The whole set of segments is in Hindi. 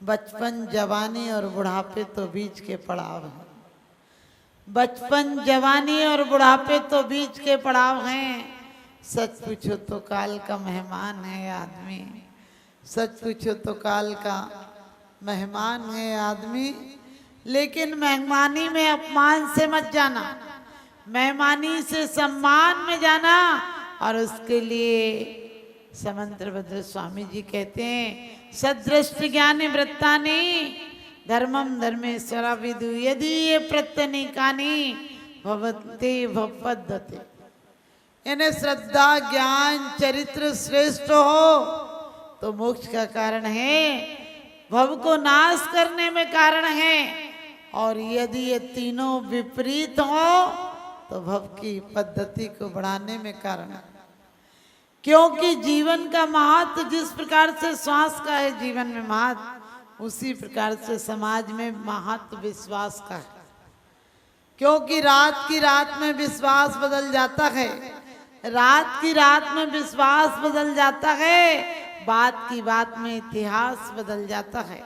बचपन, जवानी और बुढ़ापे तो बीच के पड़ाव हैं। बचपन, जवानी और बुढ़ापे तो बीच के पड़ाव हैं। सच पूछो तो काल का मेहमान है आदमी। सच पूछो तो काल का मेहमान है आदमी। लेकिन मेहमानी में अपमान से मत जाना, मेहमानी से सम्मान में जाना। और उसके लिए समंत्रभद्र स्वामी जी कहते हैं, सदृष्ट ज्ञानी वृत्तानि धर्मम धर्मेश्वरा विदु यदि ये प्रत्यनिकानि भवते भवपद्धते। यानी श्रद्धा, ज्ञान, चरित्र श्रेष्ठ हो तो मोक्ष का कारण है, भव को नाश करने में कारण है। और यदि ये तीनों विपरीत हो तो भव की पद्धति को बढ़ाने में कारण है। क्योंकि जीवन का महत्व जिस प्रकार से श्वास का है जीवन में महत्व, उसी प्रकार से समाज में महत्व विश्वास का है। क्योंकि रात की रात में विश्वास बदल जाता है, रात की रात में विश्वास बदल जाता है, बात की बात में इतिहास बदल जाता है।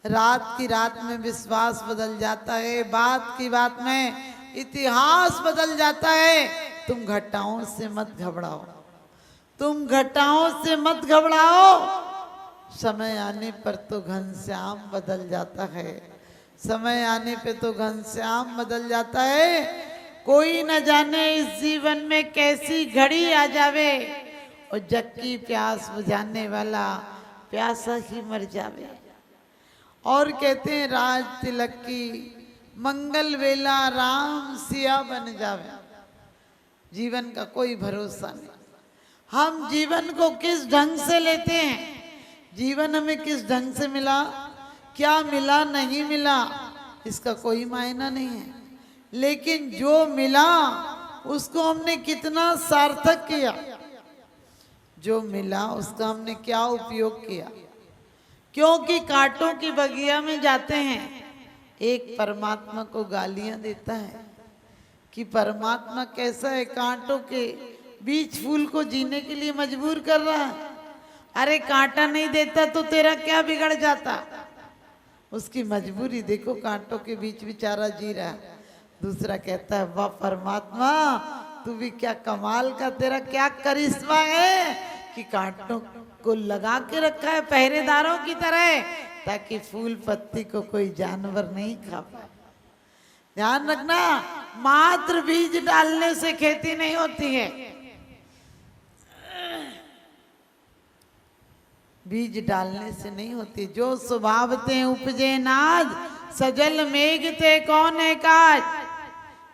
रात की रात में विश्वास बदल जाता है, बात की बात में इतिहास बदल जाता है। तुम घटनाओं से मत घबराओ, तुम घटनाओं से मत घबराओ। समय आने पर तो घनश्याम बदल जाता है, समय आने पे तो घनश्याम बदल जाता है। कोई न जाने इस जीवन में कैसी घड़ी आ जावे और जग की प्यास बुझाने वाला प्यासा ही मर जावे। और कहते हैं राज तिलक की मंगल वेला राम सिया बन जावे। जीवन का कोई भरोसा नहीं। हम जीवन को किस ढंग से लेते हैं, जीवन हमें किस ढंग से मिला, क्या मिला नहीं मिला, इसका कोई मायना नहीं है। लेकिन जो मिला उसको हमने कितना सार्थक किया, जो मिला उसका हमने क्या उपयोग किया। क्योंकि कांटों की बगिया में जाते हैं, एक परमात्मा को गालियां देता है कि परमात्मा कैसा है, कांटों के बीच फूल को जीने के लिए मजबूर कर रहा है। अरे कांटा नहीं देता तो तेरा क्या बिगड़ जाता, उसकी मजबूरी देखो, कांटों के बीच बेचारा जी रहा है। दूसरा कहता है वाह परमात्मा तू भी क्या कमाल का, तेरा क्या करिश्मा है कि कांटों को लगा के रखा है पहरेदारों की तरह, ताकि फूल पत्ती को कोई जानवर नहीं खा पाए। ध्यान रखना, मात्र बीज डालने से खेती नहीं होती है, बीज डालने से नहीं होती। जो स्वभावते उपजे नाज सजल मेघ ते कौन है काज।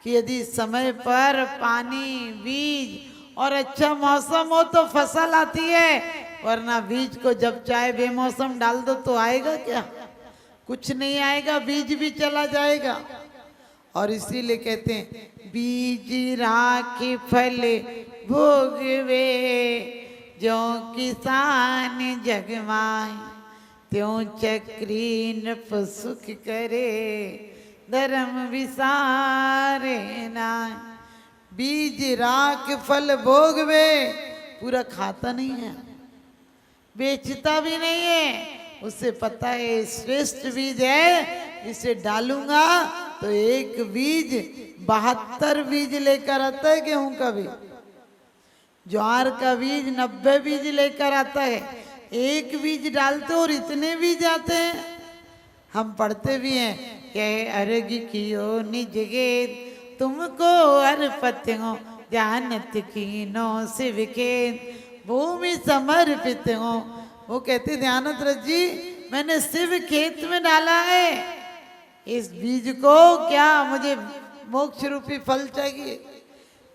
कि यदि समय पर पानी, बीज और अच्छा मौसम हो तो फसल आती है, वरना बीज को जब चाहे बेमौसम डाल दो तो आएगा क्या, कुछ नहीं आएगा, बीज भी चला जाएगा। और इसीलिए कहते हैं बीज राखी फल भोगवे, जो किसान जगमाए त्यों चक्री नृप सुख करे, धर्म विसारे नाय। बीज राख फल भोगवे, पूरा खाता नहीं है, बेचता भी नहीं है, उसे पता है श्रेष्ठ बीज है, इसे डालूंगा तो एक बीज 72 बीज लेकर आता है। गेहूं का बीज, ज्वार का बीज 90 बीज लेकर आता है, एक बीज डालते और इतने बीज आते हैं। हम पढ़ते भी हैं कि अर्घ कियो निज गेत, तुमको अर्पित हो जानत कीनो शिव के, भूमि समर्पित हो। वो कहते ध्यानत रख जी, मैंने शिव खेत में डाला है इस बीज को, क्या मुझे मोक्ष रूपी फल चाहिए।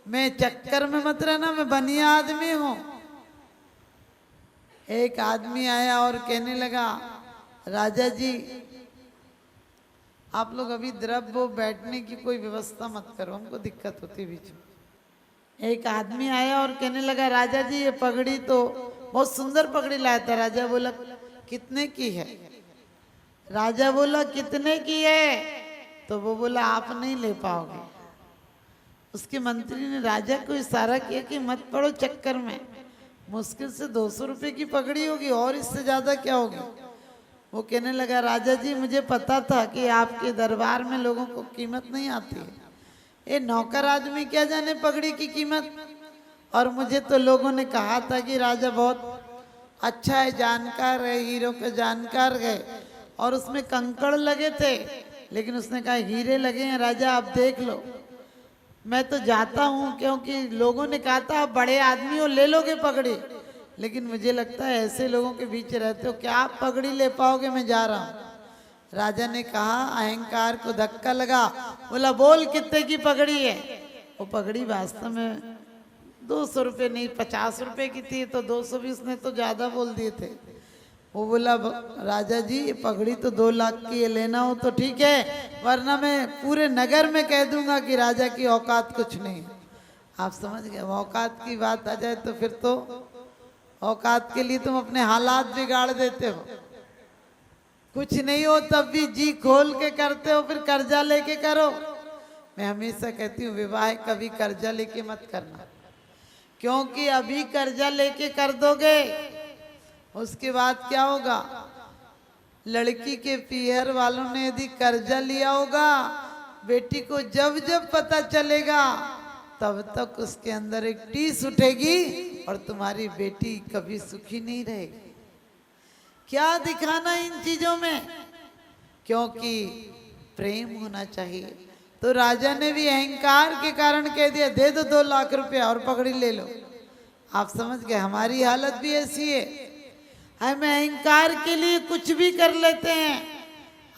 मैं चक्कर में मत रहना, मैं बनिया आदमी हूं। एक आदमी आया और कहने लगा राजा जी आप लोग अभी द्रव्य बैठने की कोई व्यवस्था मत करो, हमको दिक्कत होती है बीच में। एक आदमी आया और कहने लगा राजा जी ये पगड़ी तो बहुत सुंदर पगड़ी लाया था। राजा बोला कितने की है, राजा बोला कितने की है, तो वो बोला आप नहीं ले पाओगे। उसके मंत्री ने राजा को इशारा किया कि मत पड़ो चक्कर में, मुश्किल से 200 रुपए की पगड़ी होगी और इससे ज्यादा क्या होगी। वो कहने लगा राजा जी मुझे पता था कि आपके दरबार में लोगों को कीमत नहीं आती है, ये नौकर आदमी क्या जाने पगड़ी की कीमत। और मुझे तो लोगों ने कहा था कि राजा बहुत अच्छा है, जानकार है, हीरो का जानकार है, और उसमें कंकड़ लगे थे, लेकिन उसने कहा हीरे लगे हैं राजा आप देख लो। मैं तो जाता हूँ क्योंकि लोगों ने कहा था आप बड़े आदमी हो ले लोगे पगड़ी, लेकिन मुझे लगता है ऐसे लोगों के बीच रहते हो क्या आप पगड़ी ले पाओगे, मैं जा रहा हूँ। राजा ने कहा अहंकार को धक्का लगा, बोला बोल कितने की पगड़ी है। वो पगड़ी वास्तव में 200 रुपये नहीं 50 रुपये की थी, तो 200 भी उसने तो ज़्यादा बोल दिए थे। वो बोला राजा जी ये पगड़ी तो 2 लाख की है, लेना हो तो ठीक है, वरना मैं पूरे नगर में कह दूंगा कि राजा की औकात कुछ नहीं। आप समझ गए, औकात की बात आ जाए तो फिर तो औकात के लिए तुम अपने हालात बिगाड़ देते हो। कुछ नहीं हो तब भी जी खोल के करते हो, फिर कर्जा लेके करो। मैं हमेशा कहती हूँ विवाह कभी कर्जा लेके मत करना, क्योंकि अभी कर्जा लेके कर दोगे उसके बाद क्या होगा। लड़की के पीहर वालों ने यदि कर्जा लिया होगा, बेटी को जब जब पता चलेगा तब तक उसके अंदर एक टीस उठेगी और तुम्हारी बेटी कभी सुखी नहीं रहेगी। क्या दिखाना इन चीजों में, क्योंकि प्रेम होना चाहिए। तो राजा ने भी अहंकार के कारण कह दिया दे दो 2 लाख रुपया और पगड़ी ले लो। आप समझ गए, हमारी हालत भी ऐसी है, हम अहंकार के लिए कुछ भी कर लेते हैं।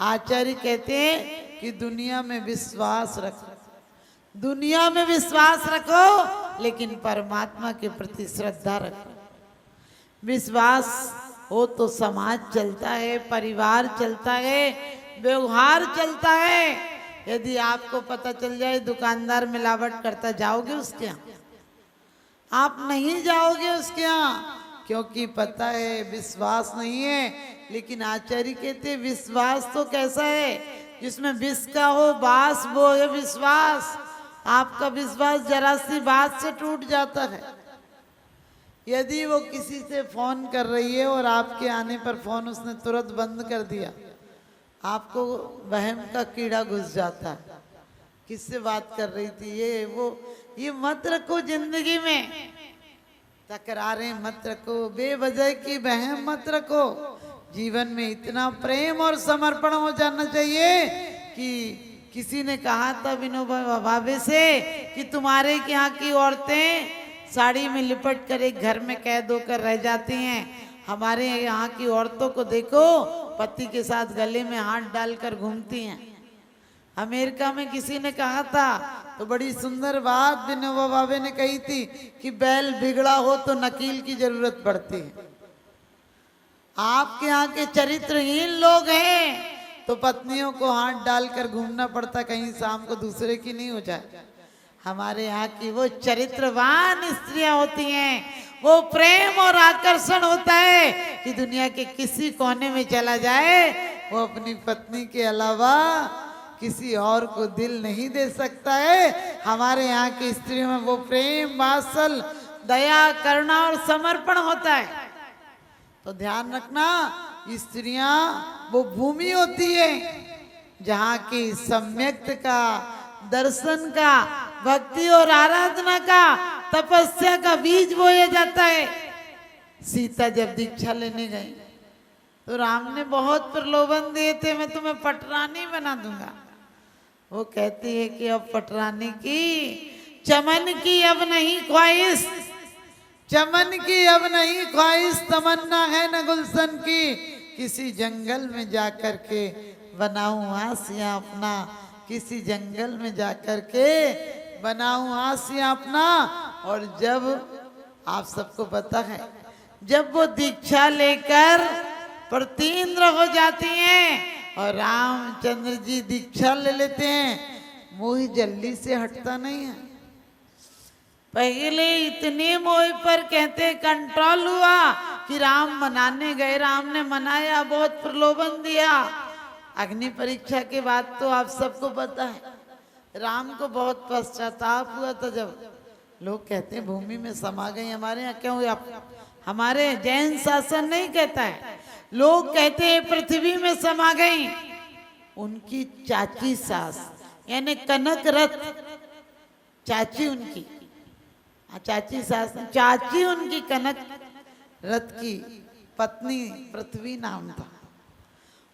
आचार्य कहते हैं कि दुनिया में विश्वास रखो, दुनिया में विश्वास रखो, लेकिन परमात्मा के प्रति श्रद्धा रखो। विश्वास हो तो समाज चलता है, परिवार चलता है, व्यवहार चलता है। यदि आपको पता चल जाए दुकानदार मिलावट करता, जाओगे उसके यहाँ? आप नहीं जाओगे उसके यहाँ, क्योंकि पता है विश्वास नहीं है। लेकिन आचार्य कहते विश्वास तो कैसा है, जिसमें विष का हो बास वो है विश्वास। आपका विश्वास जरा सी बात से टूट जाता है। यदि वो किसी से फोन कर रही है और आपके आने पर फोन उसने तुरंत बंद कर दिया, आपको वहम का कीड़ा घुस जाता है, किससे बात कर रही थी ये वो। ये मत रखो जिंदगी में, तकरारें मत रखो, बेवजह की वहम मत रखो। जीवन में इतना प्रेम और समर्पण हो जाना चाहिए कि किसी ने कहा था विनोबा भावे से कि तुम्हारे यहाँ की औरतें साड़ी में लिपट कर एक घर में कैद होकर रह जाती हैं, हमारे यहाँ की औरतों को देखो पति के साथ गले में हाथ डालकर घूमती हैं। अमेरिका में किसी ने कहा था तो बड़ी सुंदर बात विनोबा भावे ने कही थी कि बैल बिगड़ा हो तो नकील की जरूरत पड़ती है। आपके यहाँ के चरित्रहीन लोग हैं तो पत्नियों को हाथ डालकर घूमना पड़ता, कहीं शाम को दूसरे की नहीं हो जाए। हमारे यहाँ की वो चरित्रवान स्त्रियां होती हैं, वो प्रेम और आकर्षण होता है कि दुनिया के किसी कोने में चला जाए वो अपनी पत्नी के अलावा किसी और को दिल नहीं दे सकता है। हमारे यहाँ की स्त्रियों में वो प्रेम वात्सल दया करुणा और समर्पण होता है। तो ध्यान रखना, स्त्रियां वो भूमि होती है जहाँ की सम्यक्त का, दर्शन का, भक्ति और आराधना का, तपस्या का बीज बोया जाता है। सीता जब दीक्षा लेने गई तो राम ने बहुत प्रलोभन दिए थे, मैं तुम्हें पटरानी बना दूंगा। वो कहती है कि अब पटरानी की चमन की अब नहीं ख्वाहिश, चमन की अब नहीं ख्वाहिश, तमन्ना है न गुलशन की, किसी जंगल में जाकर के बनाऊं आसियां अपना, किसी जंगल में जाकर के बनाऊं आसियां अपना। और जब आप सबको पता है जब वो दीक्षा लेकर प्रतीन्द्र हो जाती हैं और रामचंद्र जी दीक्षा ले लेते हैं, मोह जल्दी से हटता नहीं है। पहले इतने मोह पर कहते कंट्रोल हुआ कि राम मनाने गए, राम ने मनाया, बहुत प्रलोभन दिया। अग्नि परीक्षा के बाद तो आप सबको पता है राम को बहुत पश्चाताप हुआ था जब लोग कहते हैं भूमि में समा गई। हमारे यहाँ क्यों, हमारे जैन शासन नहीं कहता है, लोग कहते हैं पृथ्वी में समा गई। उनकी चाची सास यानी कनक रथ, चाची उनकी, चाची सास, चाची उनकी कनक रथ की पत्नी पृथ्वी नाम था।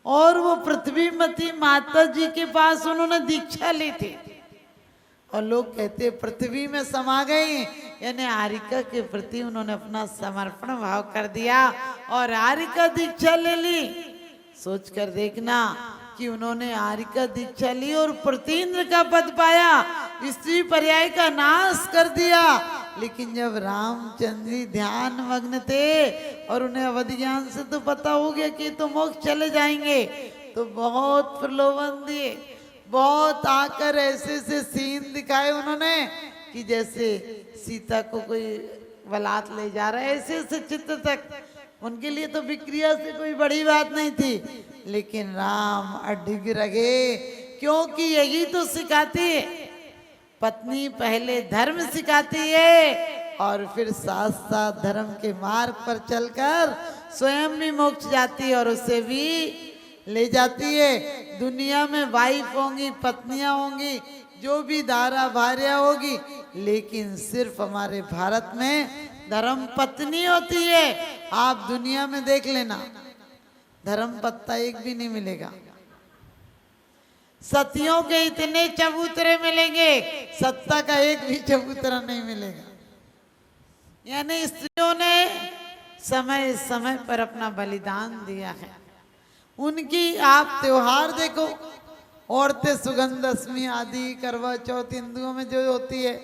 और वो पृथ्वीमती माता जी के पास उन्होंने दीक्षा ली थी। और लोग कहते पृथ्वी में समा गई, यानी आरिका के प्रति उन्होंने अपना समर्पण भाव कर दिया और आरिका दीक्षा ले ली। सोच कर देखना कि उन्होंने आरिका दीक्षा ली और प्रतीन्द्र का पद पाया, स्त्री पर्याय का नाश कर दिया। लेकिन जब रामचंद्र जी ध्यान मग्न थे और उन्हें अवधि ज्ञान से तो पता हो गया कि तो मोक्ष चले जाएंगे, तो बहुत प्रलोभन दिए, बहुत आकर ऐसे से सीन दिखाए उन्होंने कि जैसे सीता को कोई बलात् ले जा रहा है, ऐसे ऐसे चित्र तक। उनके लिए तो विक्रिया से कोई बड़ी बात नहीं थी, लेकिन राम अडिग रहे, क्योंकि यही तो सिखाती है। पत्नी पहले धर्म सिखाती है और फिर साथ साथ धर्म के मार्ग पर चलकर स्वयं भी मोक्ष जाती है और उसे भी ले जाती है। दुनिया में वाइफ होंगी, पत्नियां होंगी, जो भी दारा भार्या होगी, लेकिन सिर्फ हमारे भारत में धर्म पत्नी होती है। आप दुनिया में देख लेना, धर्म पत्ता एक भी नहीं मिलेगा। सतियों के इतने चबूतरे मिलेंगे, सत्ता का एक भी चबूतरा नहीं मिलेगा। यानी स्त्रियों ने समय समय पर अपना बलिदान दिया है। उनकी आप त्योहार देखो, औरतें सुगंध दशमी आदि, करवा चौथ हिंदुओं में जो होती है,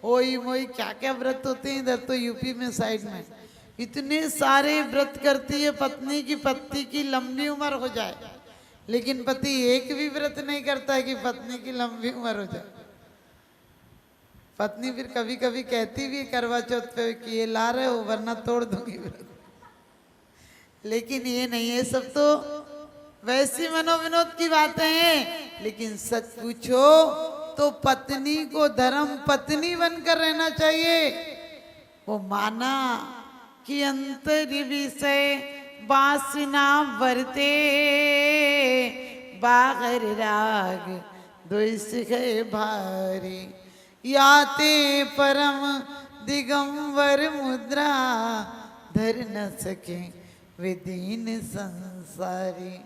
ओई मोई क्या क्या व्रत होते हैं। इधर तो यूपी में साइड में इतने सारे व्रत करती है पत्नी की, पति की लंबी उम्र हो जाए, लेकिन पति एक भी व्रत नहीं करता है कि पत्नी की लंबी उम्र हो जाए। पत्नी फिर कभी कभी कहती भी करवा चौथ पे कि ये ला रहे हो वरना तोड़ दूंगी व्रत, लेकिन ये नहीं है, सब तो वैसी मनोविनोद की बातें हैं। लेकिन सच पूछो तो पत्नी को धर्म पत्नी बनकर रहना चाहिए। वो माना कि अंतरि विषय बासिना वरते, बागर राग द्वेष है भारी, याते परम दिगंबर मुद्रा, धर न सके वे दीन संसारी।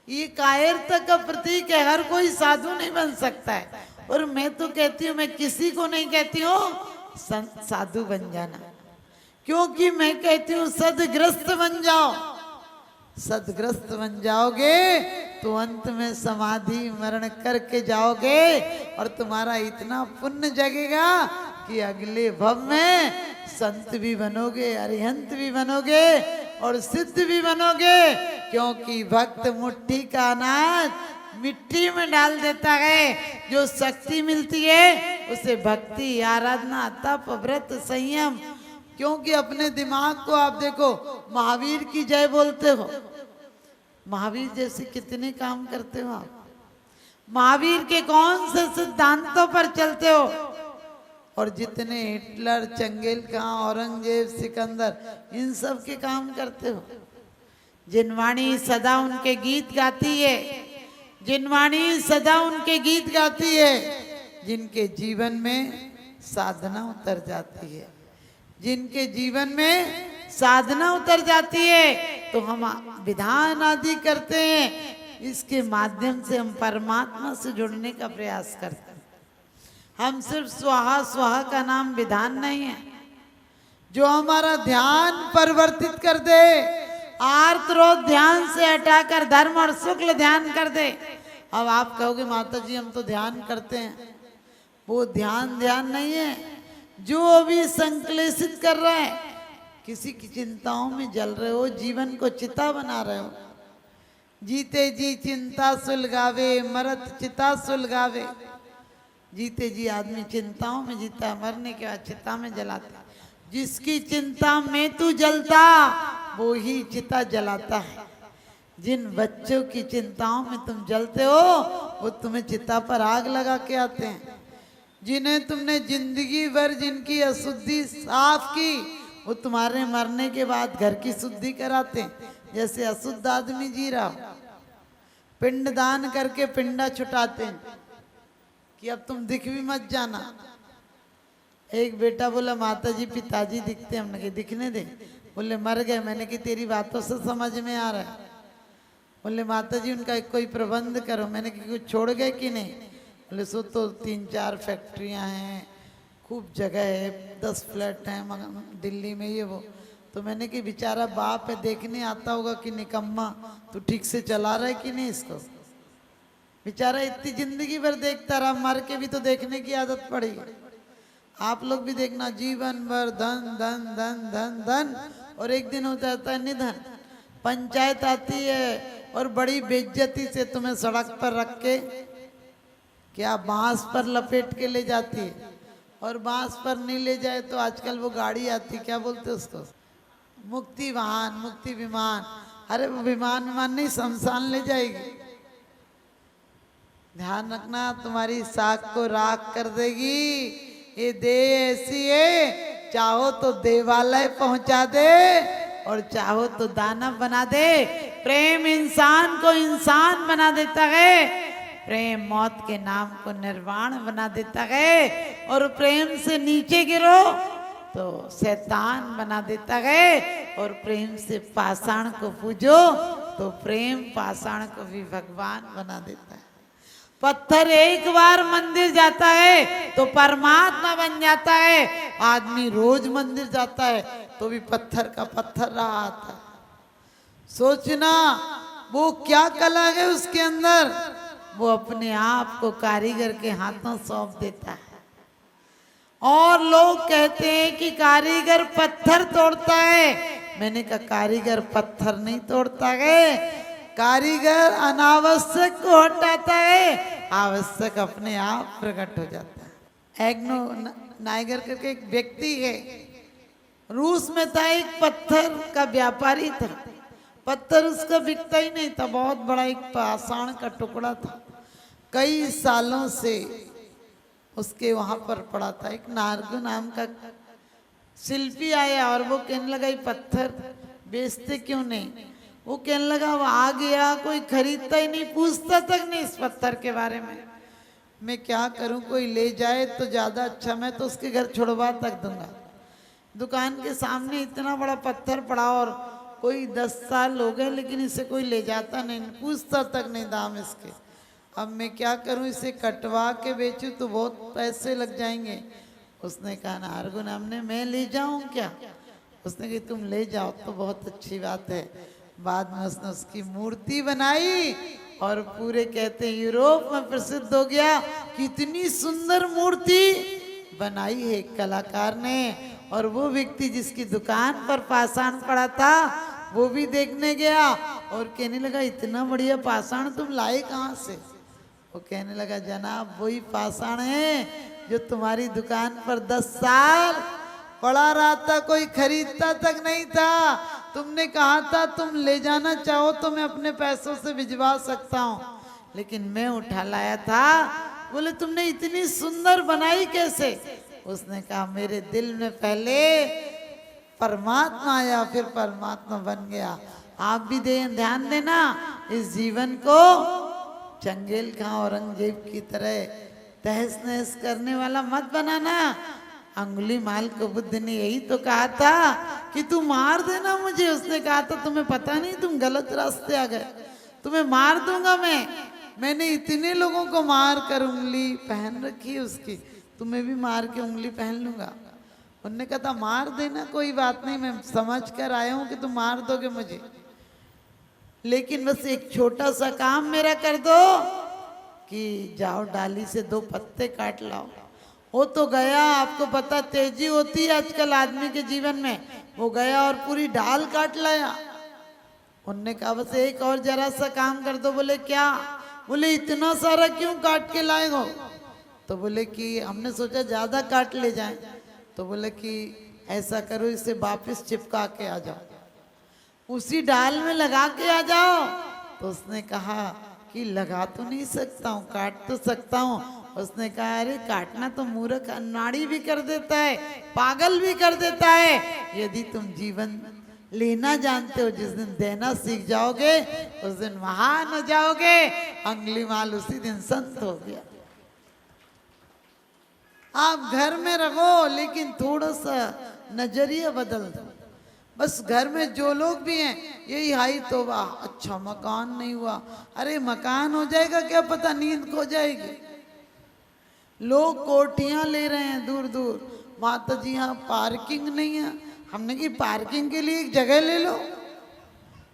ये कायरता का प्रतीक है, हर कोई साधु नहीं बन सकता है। और मैं तो कहती हूँ, मैं किसी को नहीं कहती हूँ साधु बन जाना, क्योंकि मैं कहती हूँ सदग्रस्त बन जाओ। सदग्रस्त बन जाओगे तो अंत में समाधि मरण करके जाओगे और तुम्हारा इतना पुण्य जगेगा कि अगले भव में संत भी बनोगे, अरिहंत भी बनोगे और सिद्ध भी बनोगे। क्योंकि भक्त मुट्ठी का अनाज मिट्टी में डाल देता है, जो शक्ति मिलती है उसे भक्ति, आराधना, तप, व्रत, संयम। क्योंकि अपने दिमाग को आप देखो, महावीर की जय बोलते हो, महावीर जैसे कितने काम करते हो आप, महावीर के कौन से सिद्धांतों पर चलते हो। और जितने हिटलर, चंगेल खां, औरंगजेब, सिकंदर, इन सब के काम करते हो। जिनवाणी सदा उनके गीत गाती है, जिनवाणी सदा उनके गीत गाती है, जिनके जीवन में साधना उतर जाती है, जिनके जीवन में साधना उतर जाती है। तो हम विधान आदि करते हैं, इसके माध्यम से हम परमात्मा से जुड़ने का प्रयास करते हैं। हम सिर्फ स्वाहा स्वाहा का नाम विधान नहीं है, जो हमारा ध्यान परिवर्तित कर दे, आर्त रोध ध्यान से हटाकर धर्म और शुक्ल ध्यान कर दे। अब आप कहोगे माता जी हम तो ध्यान करते हैं, वो ध्यान नहीं है। जो अभी संक्लेशित कर रहा है, किसी की चिंताओं में जल रहे हो, जीवन को चिता बना रहे हो। जीते जी चिंता सुलगावे, मरत चिता सुलगावे। जीते जी आदमी चिंताओं में जीता, मरने के बाद चिता में जलाता। जिसकी चिंता में तू जलता वो ही चिता जलाता है। जिन बच्चों की चिंताओं में तुम जलते हो वो तुम्हें चिता पर आग लगा के आते हैं। जिन्हें तुमने जिंदगी भर जिनकी अशुद्धि साफ की, वो तुम्हारे मरने के बाद घर की शुद्धि कराते हैं। जैसे अशुद्ध आदमी जी रहा हो। पिंड दान करके पिंडा छुटाते हैं कि अब तुम दिख भी मत जाना। एक बेटा बोला माता जी पिताजी दिखते, हमने कहा दिखने दे। बोले मर गए। मैंने कि तेरी बातों से समझ में आ रहा है। बोले माता जी उनका एक कोई प्रबंध करो। मैंने कि कुछ छोड़ गए कि नहीं? बोले सो तो 3-4 फैक्ट्रियां हैं, खूब जगह है, 10 फ्लैट हैं दिल्ली में, ये वो। तो मैंने कि बेचारा बाप है, देखने आता होगा कि निकम्मा तू ठीक से चला रहा है कि नहीं इसको। बेचारा इतनी जिंदगी भर देखता रहा, मर के भी तो देखने की आदत पड़ी। आप लोग भी देखना, जीवन भर धन धन धन धन धन, और एक दिन हो जाता है निधन। पंचायत आती है और बड़ी बेइज्जती से तुम्हें सड़क पर रख के क्या बांस पर लपेट के ले जाती है। और बांस पर नहीं ले जाए तो आजकल वो गाड़ी आती, क्या बोलते उसको, मुक्ति वाहन, मुक्ति विमान। अरे वो विमान नहीं, शमशान ले जाएगी। ध्यान रखना, तुम्हारी साख को राख कर देगी। ये देह ऐसी है, चाहो तो देवालय पहुंचा दे और चाहो तो दानव बना दे। प्रेम इंसान को इंसान बना देता है, प्रेम मौत के नाम को निर्वाण बना देता है। और प्रेम से नीचे गिरो तो शैतान बना देता है, और प्रेम से पाषाण को पूजो तो प्रेम पाषाण को भी भगवान बना देता है। पत्थर एक बार मंदिर जाता है तो परमात्मा बन जाता है। आदमी रोज मंदिर जाता है तो भी पत्थर का पत्थर रहा आता है। सोचना वो क्या कला है उसके अंदर, वो अपने आप को कारीगर के हाथों सौंप देता है। और लोग कहते हैं कि कारीगर पत्थर तोड़ता है। मैंने कहा कारीगर पत्थर नहीं तोड़ता है, कारीगर अनावश्यक को हटाता है, आवश्यक अपने आप प्रकट हो जाता है। एग्नो नाइगर करके एक व्यक्ति है, रूस में था, एक पत्थर का व्यापारी था। पत्थर उसका बिकता ही नहीं था, बहुत बड़ा एक पाषाण का टुकड़ा था, कई सालों से उसके वहां पर पड़ा था। एक नार्गो नाम का शिल्पी आया और वो कहने लगा ये पत्थर बेचते क्यों नहीं। वो कहने लगा वो आ गया, कोई खरीदता ही नहीं, पूछता तक नहीं इस पत्थर के बारे में। मैं क्या करूं, कोई ले जाए तो ज्यादा अच्छा, मैं तो उसके घर छुड़वा तक दूंगा। दुकान के सामने इतना बड़ा पत्थर पड़ा और कोई 10 साल हो गए लेकिन इसे कोई ले जाता नहीं, पूछता तक नहीं दाम इसके। अब मैं क्या करूं, इसे कटवा के बेचूं तो बहुत पैसे लग जाएंगे। उसने कहा नार्गो नाम ने, मैं ले जाऊं क्या? उसने कहा तुम ले जाओ तो बहुत अच्छी बात है। बाद में उसने उसकी मूर्ति बनाई और पूरे कहते हैं यूरोप में प्रसिद्ध हो गया। कितनी सुंदर मूर्ति बनाई है कलाकार ने। और वो व्यक्ति जिसकी दुकान पर पाषाण पड़ा था वो भी देखने गया और कहने लगा इतना बढ़िया पाषाण तुम लाए कहाँ से? वो कहने लगा जनाब वही पाषाण है जो तुम्हारी दुकान पर 10 साल पड़ा रहा था, कोई खरीदता तक नहीं था। तुमने कहा था तुम ले जाना चाहो तो मैं अपने पैसों से भिजवा सकता हूँ, लेकिन मैं उठा लाया था। बोले तुमने इतनी सुंदर बनाई कैसे? उसने कहा मेरे दिल में पहले परमात्मा आया, फिर परमात्मा बन गया। आप भी ध्यान देना, इस जीवन को चंगेल खां औरंगजेब की तरह तहस नहस करने वाला मत बनाना। अंगुली माल को बुद्ध ने यही तो कहा था कि तू मार देना मुझे। उसने कहा था तुम्हें पता नहीं तुम गलत रास्ते आ गए, तुम्हें मार दूंगा मैं। मैंने इतने लोगों को मार कर उंगली पहन रखी है उसकी, तुम्हें भी मार के उंगली पहन लूंगा। उन्होंने कहा था मार देना, कोई बात नहीं, मैं समझ कर आया हूं कि तुम मार दोगे मुझे, लेकिन बस एक छोटा सा काम मेरा कर दो कि जाओ डाली से 2 पत्ते काट लाओ। वो तो गया, आपको पता तेजी होती है आजकल आदमी के जीवन में, वो गया और पूरी डाल काट लाया। उनने कहा बस एक और जरा सा काम कर दो। बोले क्या? बोले इतना सारा क्यों काट के लाए हो? तो बोले कि हमने सोचा ज्यादा काट ले जाएं। तो बोले कि ऐसा करो इसे वापस चिपका के आ जाओ, उसी डाल में लगा के आ जाओ। तो उसने कहा कि लगा तो नहीं सकता हूँ, काट तो सकता हूँ। उसने कहा अरे काटना तो मूर्ख अनाड़ी भी कर देता है, पागल भी कर देता है। यदि तुम जीवन लेना जानते हो, जिस दिन देना सीख जाओगे उस दिन महान हो जाओगे। अंगुलीमाल उसी दिन संत हो गया। आप घर में रहो लेकिन थोड़ा सा नजरिया बदल दो। बस घर में जो लोग भी हैं यही हाई तोबा, अच्छा मकान नहीं हुआ। अरे मकान हो जाएगा क्या पता, नींद खो जाएगी। लोग कोठियां ले रहे हैं दूर दूर, माता जी यहाँ पार्किंग नहीं है। हमने की पार्किंग के लिए एक जगह ले लो,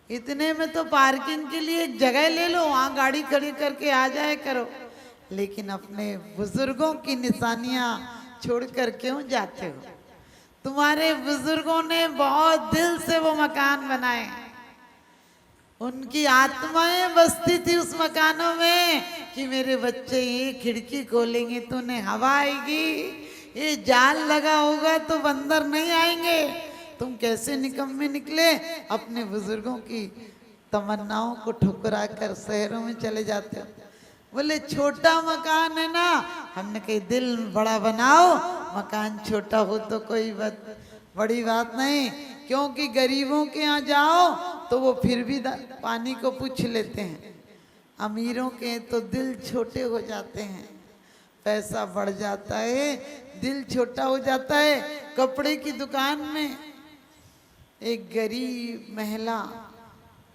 इतने में तो पार्किंग के लिए एक जगह ले लो, वहां गाड़ी खड़ी करके आ जाए करो। लेकिन अपने बुजुर्गों की निशानियां छोड़कर क्यों जाते हो? तुम्हारे बुजुर्गों ने बहुत दिल से वो मकान बनाए, उनकी आत्माएं बसती थी उस मकानों में कि मेरे बच्चे ये खिड़की खोलेंगे तो उन्हें हवा आएगी, ये जाल लगा होगा तो बंदर नहीं आएंगे। तुम कैसे निकम्मे निकले, अपने बुजुर्गों की तमन्नाओं को ठुकरा कर शहरों में चले जाते हो। बोले छोटा मकान है ना, हमने कही दिल बड़ा बनाओ, मकान छोटा हो तो कोई बड़ी बात नहीं। क्योंकि गरीबों के यहाँ जाओ तो वो फिर भी पानी को पूछ लेते हैं, अमीरों के तो दिल छोटे हो जाते हैं, पैसा बढ़ जाता है, दिल छोटा हो जाता है। कपड़े की दुकान में एक गरीब महिला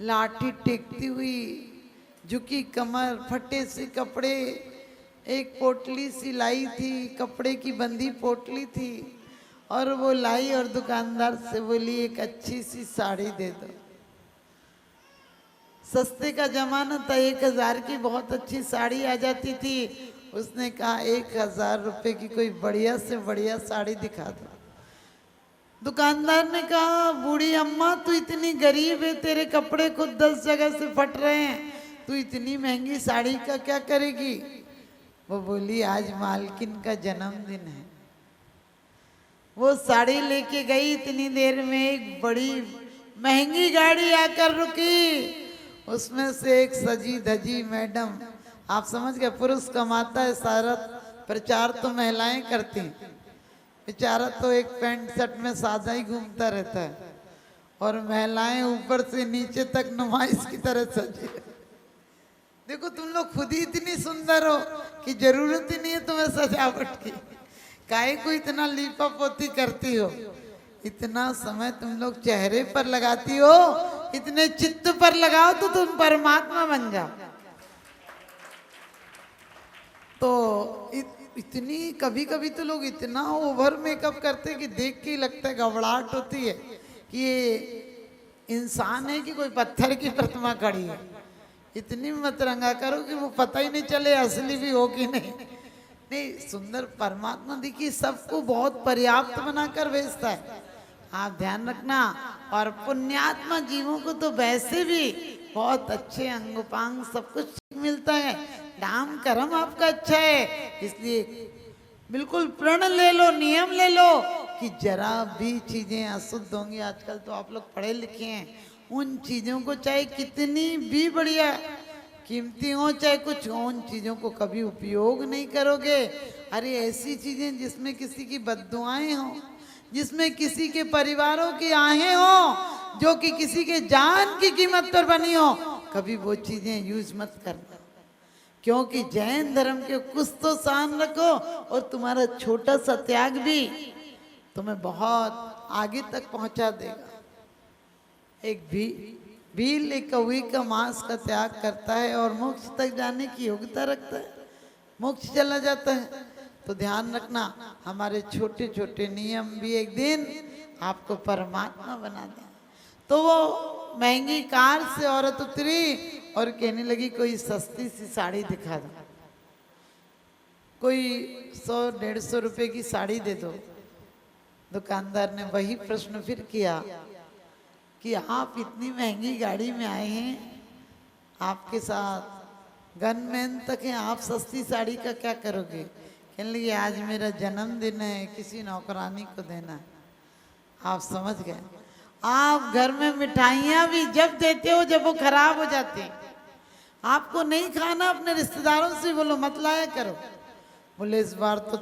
लाठी टेकती हुई, झुकी कमर, फटे से कपड़े, एक पोटली सी लाई थी, कपड़े की बंधी पोटली थी, और वो लाई और दुकानदार से बोली एक अच्छी सी साड़ी दे दो। सस्ते का जमाना था, 1000 की बहुत अच्छी साड़ी आ जाती थी। उसने कहा 1000 रुपए की कोई बढ़िया से बढ़िया साड़ी दिखा दो। दुकानदार ने कहा बूढ़ी अम्मा तू इतनी गरीब है, तेरे कपड़े खुद 10 जगह से फट रहे हैं, तू इतनी महंगी साड़ी का क्या करेगी? वो बोली आज मालकिन का जन्मदिन है। वो साड़ी लेके गई, इतनी देर में एक बड़ी महंगी गाड़ी आकर रुकी, उसमें से एक सजी धजी मैडम, आप समझ गए पुरुष कमाता है, सारा प्रचार तो महिलाएं करती हैं, बेचारा तो एक पैंट शर्ट में सादा ही घूमता रहता है, और महिलाएं ऊपर से नीचे तक नुमाइश की तरह सजी। देखो तुम लोग खुद ही इतनी सुंदर हो कि जरूरत ही नहीं है तुम्हें सजावट की, काहे को इतना लीपा पोती करती हो? इतना समय तुम लोग चेहरे पर लगाती हो, इतने चित्त पर लगाओ तो तुम परमात्मा बन जाओ। तो इतनी कभी कभी तो लोग इतना ओवर मेकअप करते कि देख के ही लगता है, घबराहट होती है कि ये इंसान है कि कोई पत्थर की प्रतिमा खड़ी है। इतनी मत रंगा करो कि वो पता ही नहीं चले असली भी हो कि नहीं। नहीं, सुंदर परमात्मा देखिए सबको बहुत पर्याप्त बनाकर भेजता है, आप ध्यान रखना। और पुण्यात्मा जीवों को तो वैसे भी बहुत अच्छे अंग उपांग सब कुछ मिलता है, नाम कर्म आपका अच्छा है, इसलिए बिल्कुल प्रण ले लो, नियम ले लो कि जरा भी चीजें अशुद्ध होंगी। आजकल तो आप लोग पढ़े लिखे हैं, उन चीजों को चाहे कितनी भी बढ़िया कीमती हो चाहे कुछ हो, उन चीजों को कभी उपयोग नहीं करोगे। अरे ऐसी चीजें जिसमें किसी की बद्दुआएं हो, जिसमें किसी के परिवारों की आहें हो, जो कि किसी के जान की कीमत पर बनी हो, कभी वो चीजें यूज मत करना। क्योंकि जैन धर्म के कुछ तो शान रखो, और तुम्हारा छोटा सा त्याग भी तुम्हें बहुत आगे तक पहुंचा देगा। एक भील एक कौवी का मांस का त्याग करता है और मोक्ष तक जाने की योग्यता रखता है, मोक्ष चला जाता है। तो ध्यान रखना, हमारे छोटे छोटे नियम भी एक दिन आपको परमात्मा बना दें। तो वो महंगी कार से औरत उतरी और कहने लगी कोई सस्ती सी साड़ी दिखा दो, कोई 100-150 रुपए की साड़ी दे दो। दुकानदार ने वही प्रश्न फिर किया कि आप इतनी महंगी गाड़ी में आए हैं, आपके साथ गनमैन तक है, आप सस्ती साड़ी का क्या करोगे? कहने लगे आज मेरा जन्मदिन है, किसी नौकरानी को देना है। आप समझ गए, आप घर में मिठाइयाँ भी जब देते हो जब वो खराब हो जाती हैं। आपको नहीं खाना, अपने रिश्तेदारों से बोलो मत लाया करो। बोले इस बार तो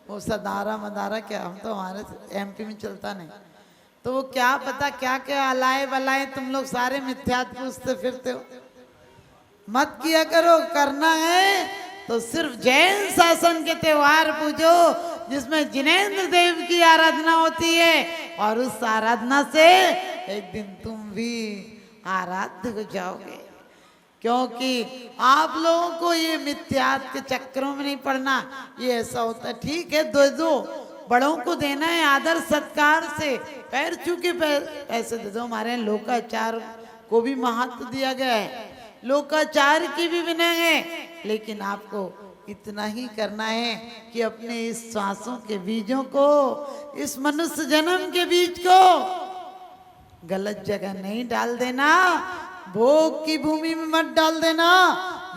वो सदारा मदारा क्या, हम तो हमारे एमपी में चलता नहीं। तो वो क्या पता क्या क्या अलाए बलाए तुम लोग सारे मिथ्यात पूछते फिरते हो। मत किया करो, करना है तो सिर्फ जैन शासन के त्योहार पूजो जिसमें जिनेंद्र देव की आराधना होती है, और उस आराधना से एक दिन तुम भी आराध्य हो जाओगे। क्योंकि आप लोगों को ये मिथ्यात के चक्करों में नहीं पड़ना। ये ऐसा होता है, ठीक है दो दो बड़ों को देना है आदर सत्कार से, पैर छू के पैसे दे दो। हमारे यहाँ लोकाचार को भी महत्व दिया गया है, लोकाचार की भी विनय है, लेकिन आपको इतना ही करना है कि अपने इस सांसों के बीजों को, इस मनुष्य जन्म के बीज को गलत जगह नहीं डाल देना, भोग की भूमि में मत डाल देना,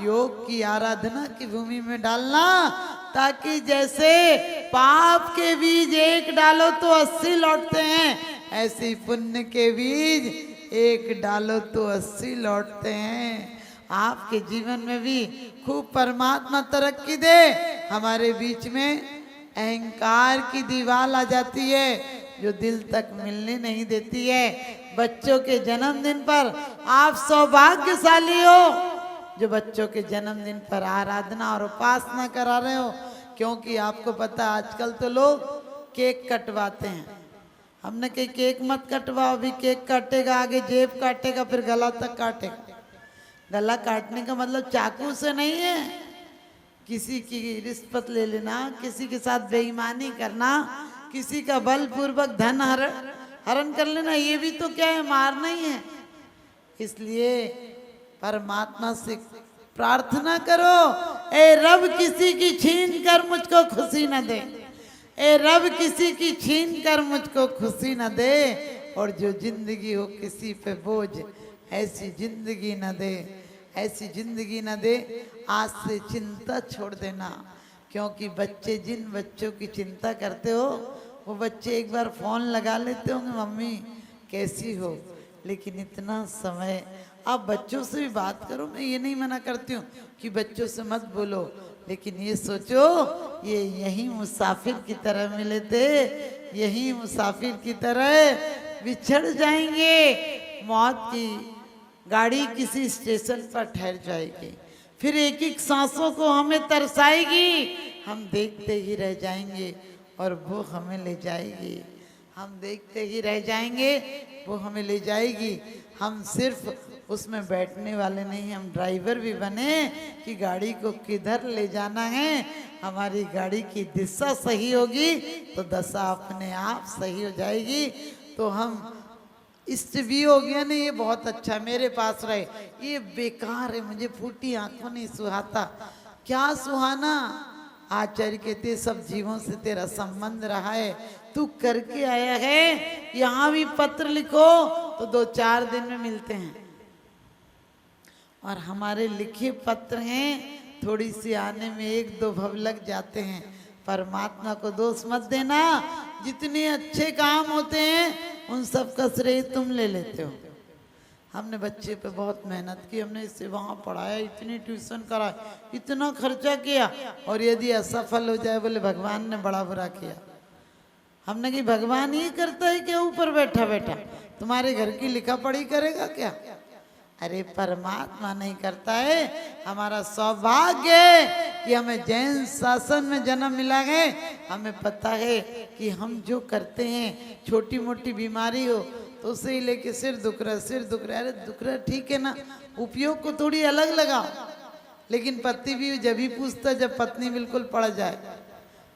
योग की आराधना की भूमि में डालना, ताकि जैसे पाप के बीज एक डालो तो 80 लौटते हैं, ऐसे पुण्य के बीज एक डालो तो 80 लौटते हैं। आपके जीवन में भी खूब परमात्मा तरक्की दे। हमारे बीच में अहंकार की दीवार आ जाती है जो दिल तक मिलने नहीं देती है। बच्चों के जन्मदिन पर आप सौभाग्यशाली हो जो बच्चों के जन्मदिन पर आराधना और उपासना करा रहे हो, क्योंकि आपको पता आजकल तो लोग केक कटवाते हैं। हमने कही केक मत कटवाओ, अभी केक काटेगा आगे जेब काटेगा फिर गला तक काटेगा। गला काटने का मतलब चाकू से नहीं है, किसी की रिश्वत ले लेना, किसी के साथ बेईमानी करना, किसी का बलपूर्वक धन हरण कर लेना, ये भी तो क्या है, मारना ही है। इसलिए परमात्मा से प्रार्थना करो, ए रब किसी की छीन कर मुझको खुशी न दे, ए रब किसी की छीन कर मुझको खुशी न दे, और जो जिंदगी हो किसी पे बोझ ऐसी जिंदगी न दे, ऐसी जिंदगी न दे। आज से चिंता छोड़ देना, क्योंकि बच्चे जिन बच्चों की चिंता करते हो वो बच्चे एक बार फोन लगा लेते होंगे, मम्मी कैसी हो, लेकिन इतना समय आप बच्चों से भी बात करो। मैं ये नहीं मना करती हूँ कि बच्चों से मत बोलो, लेकिन ये सोचो ये यही मुसाफिर की तरह मिले थे, यही मुसाफिर की तरह बिछड़ जाएंगे। मौत की गाड़ी किसी स्टेशन पर ठहर जाएगी, फिर एक एक सांसों को हमें तरसाएगी, हम देखते ही रह जाएंगे और वो हमें ले जाएगी। हम देखते ही रह जाएंगे, वो हमें ले जाएगी। हम सिर्फ उसमें बैठने वाले नहीं, हम ड्राइवर भी बने कि गाड़ी को किधर ले जाना है। हमारी गाड़ी की दिशा सही होगी तो दशा अपने आप सही हो जाएगी। तो हम इष्ट भी हो गया नहीं, ये बहुत अच्छा मेरे पास रहे, ये बेकार है, मुझे फूटी आंखों नहीं सुहाता। क्या सुहाना, आचार्य कहते सब जीवों से तेरा संबंध रहा है, तू करके आया है, यहाँ भी पत्र लिखो तो 2-4 दिन में मिलते हैं, और हमारे लिखे पत्र हैं थोड़ी सी आने में 1-2 भव लग जाते हैं। परमात्मा को दोष मत देना, जितने अच्छे काम होते हैं उन सब का श्रेय तुम ले लेते हो। हमने बच्चे पे बहुत मेहनत की, हमने इसे वहाँ पढ़ाया, इतनी ट्यूशन कराया, इतना खर्चा किया, और यदि असफल हो जाए बोले भगवान ने बड़ा बुरा किया। हमने कहा भगवान ही करता है क्या ऊपर बैठा बैठा, तुम्हारे घर की लिखा पढ़ी करेगा क्या? अरे परमात्मा नहीं करता है। हमारा सौभाग्य है कि हमें जैन शासन में जन्म मिला है। हमें पता है कि हम जो करते हैं, छोटी मोटी बीमारी हो तो उसे ही लेके सिर दुख रहा, सिर दुख रहा, अरे दुख रहा ठीक है ना, उपयोग को थोड़ी अलग लगाओ। लेकिन पति भी जब ही पूछता जब पत्नी बिल्कुल पड़ जाए,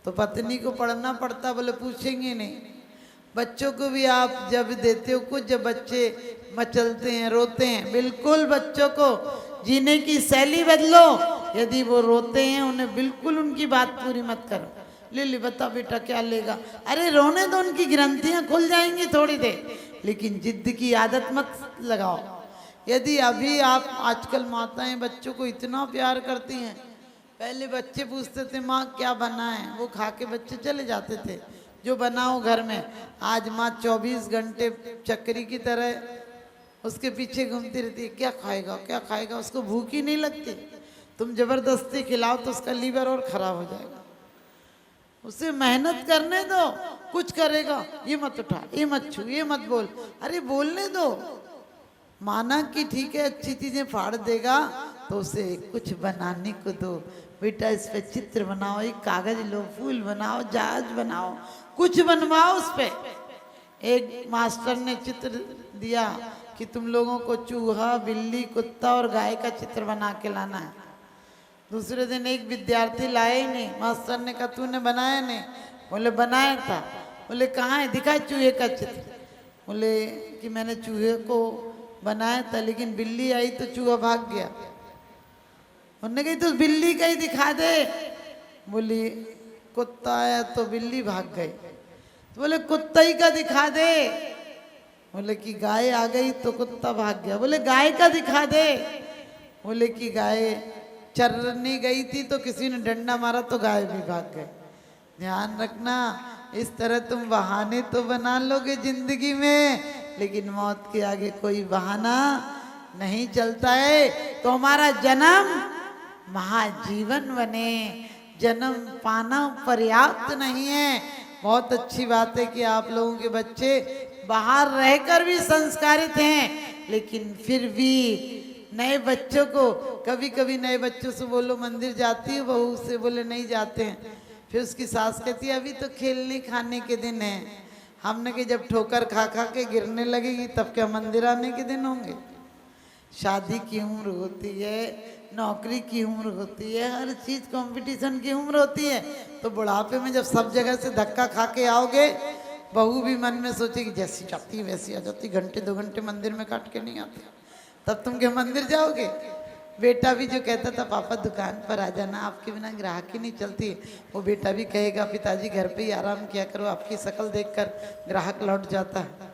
तो पत्नी को पढ़ना पड़ता, बोले पूछेंगे नहीं। बच्चों को भी आप जब देते हो कुछ, जब बच्चे मचलते हैं रोते हैं, बिल्कुल बच्चों को जीने की शैली बदलो। यदि वो रोते हैं उन्हें बिल्कुल उनकी बात पूरी मत करो, ले बता बेटा क्या लेगा, अरे रोने दो, उनकी ग्रंथियां खुल जाएंगी थोड़ी देर, लेकिन जिद्द की आदत मत लगाओ। यदि अभी आप, आजकल माताएं बच्चों को इतना प्यार करती हैं, पहले बच्चे पूछते थे माँ क्या बना है, वो खा के बच्चे चले जाते थे जो बनाओ घर में। आज माँ 24 घंटे चक्री की तरह उसके पीछे घूमती रहती है, क्या खाएगा क्या खाएगा, उसको भूख ही नहीं लगती। तुम जबरदस्ती खिलाओ तो उसका लीवर और खराब हो जाएगा। उसे मेहनत करने दो, कुछ करेगा, ये मत उठा, ये मत छू, ये मत बोल, अरे बोलने दो। माना कि ठीक है अच्छी चीजें फाड़ देगा तो उसे कुछ बनाने को दो, बेटा इस पे चित्र बनाओ, एक कागज लो, फूल बनाओ, जहाज बनाओ, कुछ बनवाओ उस पे। एक मास्टर ने चित्र दिया कि तुम लोगों को चूहा, बिल्ली, कुत्ता और गाय का चित्र बना के लाना है। दूसरे दिन एक विद्यार्थी लाए ही नहीं, मास्टर ने कहा तूने बनाया नहीं? बोले बनाया था। बोले कहाँ है, दिखा चूहे का चित्र। बोले कि मैंने चूहे को बनाया था लेकिन बिल्ली आई तो चूहा भाग गया। उन्होंने कही तो बिल्ली का ही दिखा दे। बोली कुत्ता आया तो बिल्ली भाग गई। तो बोले कुत्ता ही का दिखा दे। बोले कि गाय आ गई तो कुत्ता भाग गया। बोले गाय का दिखा दे। बोले कि गाय चरने गई थी तो किसी ने डंडा मारा तो गाय भी भाग गई। ध्यान रखना, इस तरह तुम बहाने तो बना लोगे जिंदगी में, लेकिन मौत के आगे कोई बहाना नहीं चलता है। तो हमारा जन्म महाजीवन बने, जन्म पाना पर्याप्त नहीं है। बहुत अच्छी बात है कि आप लोगों के बच्चे बाहर रहकर भी संस्कारित हैं, लेकिन फिर भी नए बच्चों को, कभी कभी नए बच्चों से बोलो मंदिर जाती है बहू, से बोले नहीं जाते हैं। फिर उसकी सास कहती है अभी तो खेलने खाने के दिन है। हमने कि जब ठोकर खा खा के गिरने लगेगी तब क्या मंदिर आने के दिन होंगे? शादी की उम्र होती है, नौकरी की उम्र होती है, हर चीज कंपटीशन की उम्र होती है। तो बुढ़ापे में जब सब जगह से धक्का खा के आओगे, बहू भी मन में सोचेगी जैसी चाहती है वैसी आ जाती, घंटे 2 घंटे मंदिर में काट के नहीं आती, तब तुम क्या मंदिर जाओगे? बेटा भी जो कहता था पापा दुकान पर आ जाना, आपके बिना ग्राहक ही नहीं चलती, वो बेटा भी कहेगा पिताजी घर पे ही आराम किया करो, आपकी शक्ल देखकर ग्राहक लौट जाता है,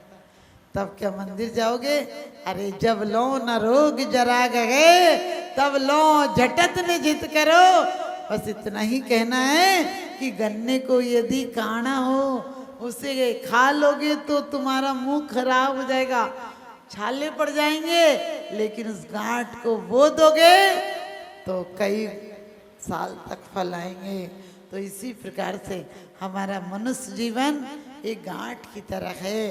तब क्या मंदिर जाओगे? अरे जब लो न रोग जरा गए, तब लो झटत न जित करो। बस इतना ही कहना है कि गन्ने को यदि काढ़ा हो उसे खा लोगे तो तुम्हारा मुंह खराब हो जाएगा, छाले पड़ जाएंगे, लेकिन उस गांठ को बो दोगे तो कई साल तक फल आएंगे। तो इसी प्रकार से हमारा मनुष्य जीवन एक गांठ की तरह है,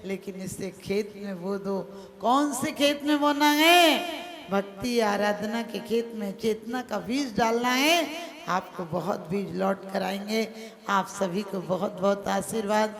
लेकिन इसे खेत में बो दो। कौन से खेत में बोना है? भक्ति आराधना के खेत में चेतना का बीज डालना है, आपको बहुत बीज लौट कर आएंगे। आप सभी को बहुत बहुत आशीर्वाद।